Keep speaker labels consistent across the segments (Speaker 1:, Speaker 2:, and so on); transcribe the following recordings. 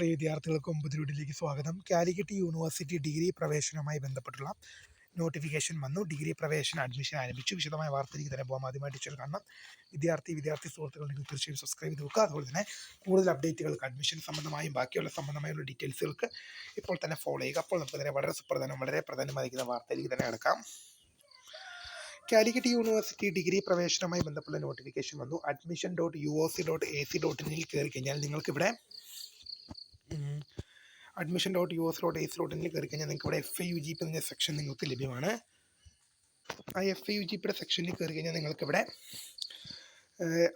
Speaker 1: പ്രിയ വിദ്യാർത്ഥികൾക്ക് 9 വീഡിയോയിലേക്ക് സ്വാഗതം. കാലിക്കറ്റ് യൂണിവേഴ്സിറ്റി ഡിഗ്രി പ്രവേശനവുമായി ബന്ധപ്പെട്ടുള്ള നോട്ടിഫിക്കേഷൻ വന്നു. ഡിഗ്രി പ്രവേശന അഡ്മിഷൻ ആരംഭിച്ചു. വിശദമായ വാർത്തയിലേക്ക് തന്നെ പോകാം. ആദ്യമായിട്ട് ടീച്ചർ കാണണം. വിദ്യാർത്ഥി സുഹൃത്തുക്കളുണ്ടെങ്കിൽ തീർച്ചയായും സബ്സ്ക്രൈബ് ചെയ്ത് വെക്കുക. അതുപോലെ തന്നെ കൂടുതൽ അപ്ഡേറ്റുകൾക്ക് അഡ്മിഷൻ സംബന്ധമായും ബാക്കിയുള്ള സംബന്ധമായുള്ള ഡീറ്റെയിൽസുകൾക്ക് ഇപ്പോൾ തന്നെ ഫോളോ ചെയ്യുക. അപ്പോൾ നമുക്ക് തന്നെ വളരെ പ്രധാനമായിരിക്കുന്ന വാർത്തയിലേക്ക് തന്നെ കിടക്കാം. കാലിക്കറ്റ് യൂണിവേഴ്സിറ്റി ഡിഗ്രി പ്രവേശനവുമായി ബന്ധപ്പെട്ട നോട്ടിഫിക്കേഷൻ വന്നു. admission.uoc.ac.in കയറി കഴിഞ്ഞാൽ നിങ്ങൾക്കിവിടെ admission.uoc.ac.in കയറി കഴിഞ്ഞാൽ നിങ്ങൾക്ക് ഇവിടെ FAUGP എന്ന സെക്ഷൻ നിങ്ങൾക്ക് ലഭ്യമാണ്. ആ FAUGPയുടെ സെക്ഷനിൽ കയറി കഴിഞ്ഞാൽ നിങ്ങൾക്കിവിടെ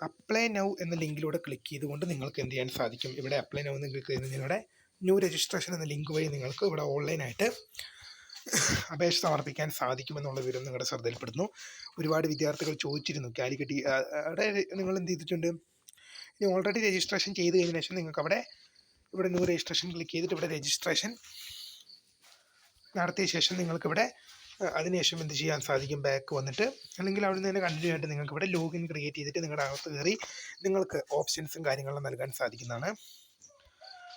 Speaker 1: അപ്ലൈ നൗ എന്ന ലിങ്കിലൂടെ ക്ലിക്ക് ചെയ്തുകൊണ്ട് നിങ്ങൾക്ക് എന്ത് ചെയ്യാൻ സാധിക്കും? ഇവിടെ അപ്ലൈ നൗ എന്ന് ക്ലിക്ക് ചെയ്ത് നിങ്ങളുടെ ന്യൂ രജിസ്ട്രേഷൻ എന്ന ലിങ്ക് വഴി നിങ്ങൾക്ക് ഇവിടെ ഓൺലൈനായിട്ട് അപേക്ഷ സമർപ്പിക്കാൻ സാധിക്കുമെന്നുള്ള വിവരം നിങ്ങളുടെ ശ്രദ്ധയിൽപ്പെടുന്നു. ഒരുപാട് വിദ്യാർത്ഥികൾ ചോദിച്ചിരുന്നു കാലിക്കറ്റ് അവിടെ നിങ്ങൾ എന്ത് ചെയ്തിട്ടുണ്ട്, ഇനി ഓൾറെഡി രജിസ്ട്രേഷൻ ചെയ്ത് കഴിഞ്ഞ ശേഷം നിങ്ങൾക്ക് ഇവിടെ ന്യൂ രജിസ്ട്രേഷൻ ക്ലിക്ക് ചെയ്തിട്ട് ഇവിടെ രജിസ്ട്രേഷൻ നടത്തിയ ശേഷം നിങ്ങൾക്കിവിടെ അതിനുശേഷം എന്ത് ചെയ്യാൻ സാധിക്കും? ബാക്ക് വന്നിട്ട് അല്ലെങ്കിൽ അവിടെ നിന്ന് തന്നെ കണ്ടിന്യൂ ആയിട്ട് നിങ്ങൾക്ക് ഇവിടെ ലോഗിൻ ക്രിയേറ്റ് ചെയ്തിട്ട് നിങ്ങളുടെ അകത്ത് കയറി നിങ്ങൾക്ക് ഓപ്ഷൻസും കാര്യങ്ങളും നൽകാൻ സാധിക്കുന്നതാണ്.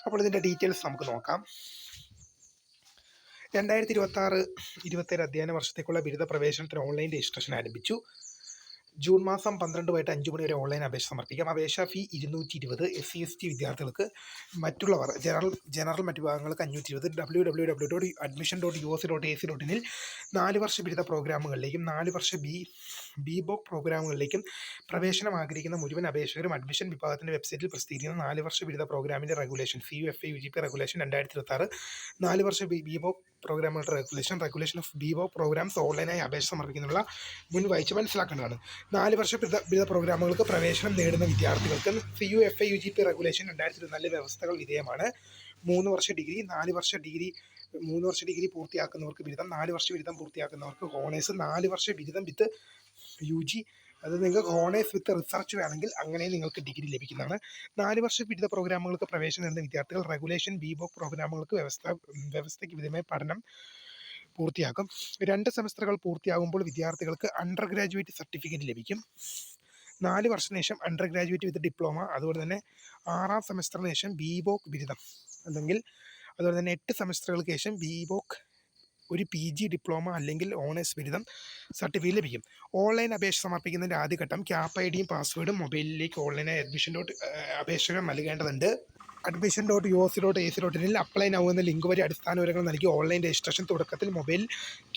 Speaker 1: അപ്പോൾ ഇതിൻ്റെ ഡീറ്റെയിൽസ് നമുക്ക് നോക്കാം. 2026-27 അധ്യയന വർഷത്തേക്കുള്ള ബിരുദ പ്രവേശനത്തിന് ഓൺലൈൻ രജിസ്ട്രേഷൻ ആരംഭിച്ചു. ജൂൺ മാസം 12 വൈകിട്ട് 5 മണി വരെ ഓൺലൈൻ അപേക്ഷ സമർപ്പിക്കാം. അപേക്ഷാ ഫീ 220. SC/ST വിദ്യാർത്ഥികൾക്ക് മറ്റുള്ളവർ ജനറൽ മറ്റു വിഭാഗങ്ങൾക്ക് 520. www.admission.uoc.ac.in 4 വർഷ ബിരുദ പ്രോഗ്രാമുകളിലേക്കും 4 വർഷ BBOC പ്രോഗ്രാമുകളിലേക്കും പ്രവേശനം ആഗ്രഹിക്കുന്ന മുഴുവൻ അപേക്ഷകരും അഡ്മിഷൻ വിഭാഗത്തിൻ്റെ വെബ്സൈറ്റിൽ പ്രസിദ്ധീകരിക്കുന്ന 4 വർഷ ബിരുദ പ്രോഗ്രാമിൻ്റെ റെഗുലേഷൻ FAUGP റെഗുലേഷൻ 2026, 4 വർഷ BBOC പ്രോഗ്രാമുകളുടെ റെഗുലേഷൻ ഓഫ് BBOC പ്രോഗ്രാംസ് ഓൺലൈനായി അപേക്ഷ സമർപ്പിക്കുന്നതിനുള്ള മുൻ വായിച്ച് മനസ്സിലാക്കേണ്ടതാണ്. 4 വർഷ ബിരുദ പ്രോഗ്രാമുകൾക്ക് പ്രവേശനം നേടുന്ന വിദ്യാർത്ഥികൾക്ക് FAUGP റെഗുലേഷൻ 2024 വ്യവസ്ഥകൾ വിധേയമാണ്. 3 വർഷ ഡിഗ്രി 4 വർഷ ഡിഗ്രി 3 വർഷ ഡിഗ്രി പൂർത്തിയാക്കുന്നവർക്ക് ബിരുദം, 4 വർഷ ബിരുദം പൂർത്തിയാക്കുന്നവർക്ക് ഹോണേഴ്സ്, 4 വർഷ ബിരുദം വിത്ത് UG, അത് നിങ്ങൾക്ക് ഹോണേഴ്സ് വിത്ത് റിസർച്ച് വേണമെങ്കിൽ അങ്ങനെ നിങ്ങൾക്ക് ഡിഗ്രി ലഭിക്കുന്നതാണ്. 4 വർഷ ബിരുദ പ്രോഗ്രാമുകൾക്ക് പ്രവേശനം നേടുന്ന വിദ്യാർത്ഥികൾ റെഗുലേഷൻ BBOC പ്രോഗ്രാമുകൾക്ക് വ്യവസ്ഥയ്ക്ക് വിധേയമായ പഠനം പൂർത്തിയാക്കും. 2 സെമസ്റ്ററുകൾ പൂർത്തിയാകുമ്പോൾ വിദ്യാർത്ഥികൾക്ക് അണ്ടർ ഗ്രാജുവേറ്റ് സർട്ടിഫിക്കറ്റ് ലഭിക്കും. 4 വർഷത്തിന് ശേഷം അണ്ടർ ഗ്രാജുവേറ്റ് വിത്ത് ഡിപ്ലോമ, അതുപോലെ തന്നെ 6ാം സെമസ്റ്ററിന് ശേഷം BBOC ബിരുദം, അല്ലെങ്കിൽ അതുപോലെ തന്നെ 8 സെമസ്റ്ററുകൾക്ക് ശേഷം BBOC ഒരു PG ഡിപ്ലോമ അല്ലെങ്കിൽ ഓണേഴ്സ് ബിരുദം സർട്ടിഫിക്കറ്റ് ലഭിക്കും. ഓൺലൈൻ അപേക്ഷ സമർപ്പിക്കുന്നതിൻ്റെ ആദ്യഘട്ടം CAP ID യും പാസ്വേഡും മൊബൈലിലേക്ക് ഓൺലൈനായി അപേക്ഷകർ നൽകേണ്ടതുണ്ട്. admission.uoc.ac.in അപ്ലൈ നൗ എന്ന ലിങ്ക് വഴി അടിസ്ഥാന വിവരങ്ങൾ നൽകി ഓൺലൈൻ രജിസ്ട്രേഷൻ തുടക്കത്തിൽ mobile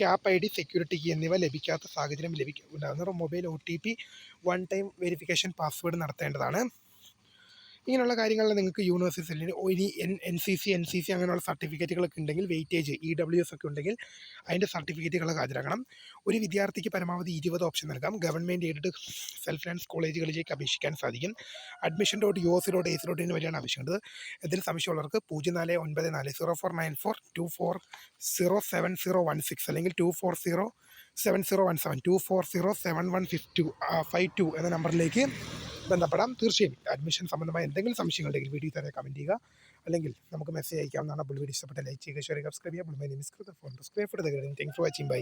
Speaker 1: CAP ID, security key എന്നിവ ലഭിക്കാത്ത സാഹചര്യം ഉണ്ടാകുന്ന mobile OTP, 1 time verification password നടത്തേണ്ടതാണ്. ഇങ്ങനെയുള്ള കാര്യങ്ങളിൽ നിങ്ങൾക്ക് യൂണിവേഴ്സിറ്റിയിൽ ഇനി NCC അങ്ങനെയുള്ള സർട്ടിഫിക്കറ്റുകളൊക്കെ ഉണ്ടെങ്കിൽ, വെയിറ്റേജ് EWS ഒക്കെ ഉണ്ടെങ്കിൽ അതിൻ്റെ സർട്ടിഫിക്കറ്റുകളൊക്കെ ഹാജരാക്കണം. ഒരു വിദ്യാർത്ഥിക്ക് പരമാവധി 20 ഓപ്ഷൻ നൽകാം. ഗവൺമെൻറ് എയ്ഡഡ് സെൽഫ് ഫിനാൻസ് കോളേജുകളിലേക്ക് അപേക്ഷിക്കാൻ സാധിക്കും. admission.uoc.ac.in വഴിയാണ് അപേക്ഷിക്കേണ്ടത്. ഇതിൽ സംശയമുള്ളവർക്ക് 049404070016 അല്ലെങ്കിൽ 240717 2407152 എന്ന നമ്പറിലേക്ക് ബന്ധപ്പെടാം. തീർച്ചയായും അഡ്മിഷൻ സംബന്ധമായ എന്തെങ്കിലും സംശയങ്ങളുണ്ടെങ്കിൽ വീഡിയോ തന്നെ കമൻറ്റ് ചെയ്യുക, അല്ലെങ്കിൽ നമുക്ക് മെസ്സേജ് അയക്കാവുന്നതാണ്. അപ്പോൾ വീഡിയോ ഇഷ്ടപ്പെട്ട ലൈക്ക് ചെയ്യുക, ഷെയർ ചെയ്യുക, സബ്സ്ക്രൈബ് ചെയ്യുക. Thanks for watching. ബൈ.